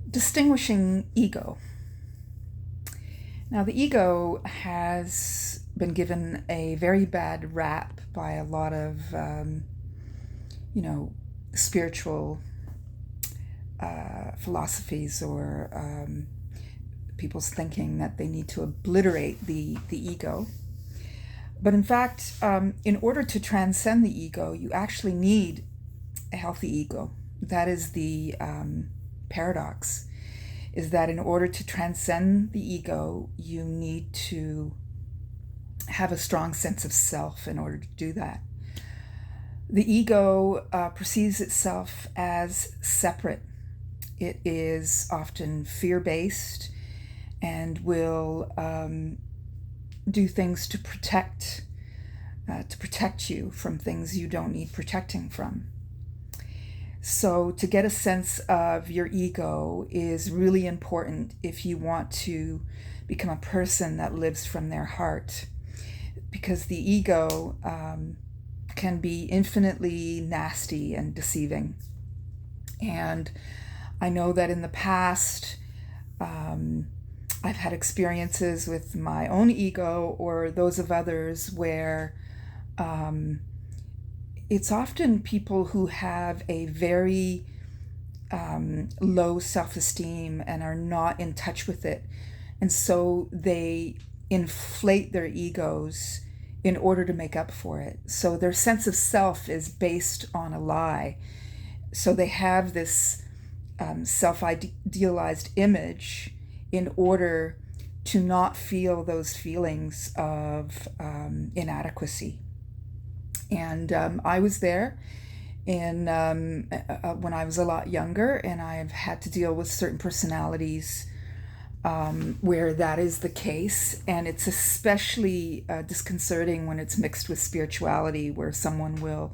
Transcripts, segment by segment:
Distinguishing ego. Now, the ego has been given a very bad rap by a lot of, spiritual philosophies or people's thinking that they need to obliterate the ego. But in fact, in order to transcend the ego, you actually need a healthy ego. That is the paradox, is that in order to transcend the ego, you need to have a strong sense of self in order to do that. The ego perceives itself as separate. It is often fear-based and will do things to protect you from things you don't need protecting from. So to get a sense of your ego is really important if you want to become a person that lives from their heart, because the ego can be infinitely nasty and deceiving. And I know that in the past, I've had experiences with my own ego or those of others where it's often people who have a very low self-esteem and are not in touch with it. And so they inflate their egos in order to make up for it. So their sense of self is based on a lie. So they have this self-idealized image in order to not feel those feelings of inadequacy. And I was there when I was a lot younger, and I've had to deal with certain personalities where that is the case. And it's especially disconcerting when it's mixed with spirituality, where someone will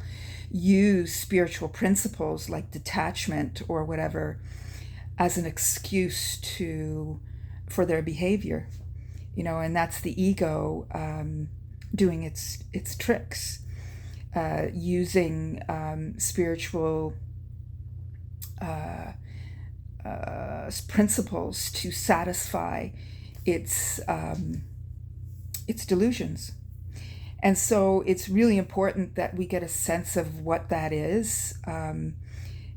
use spiritual principles like detachment or whatever as an excuse for their behavior, and that's the ego doing its tricks, using spiritual principles to satisfy its delusions. And so it's really important that we get a sense of what that is.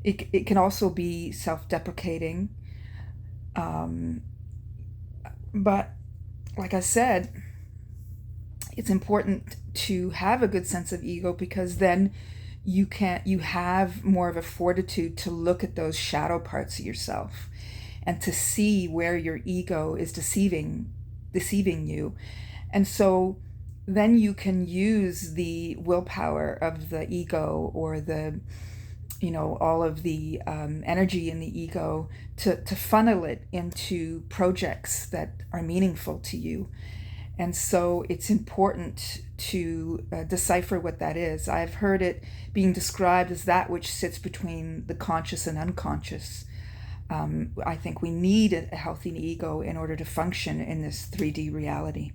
It can also be self-deprecating. But like I said, it's important to have a good sense of ego, because then you have more of a fortitude to look at those shadow parts of yourself and to see where your ego is deceiving you. And so then you can use the willpower of the ego, or all of the energy in the ego to funnel it into projects that are meaningful to you. And so it's important to decipher what that is. I've heard it being described as that which sits between the conscious and unconscious. I think we need a healthy ego in order to function in this 3D reality.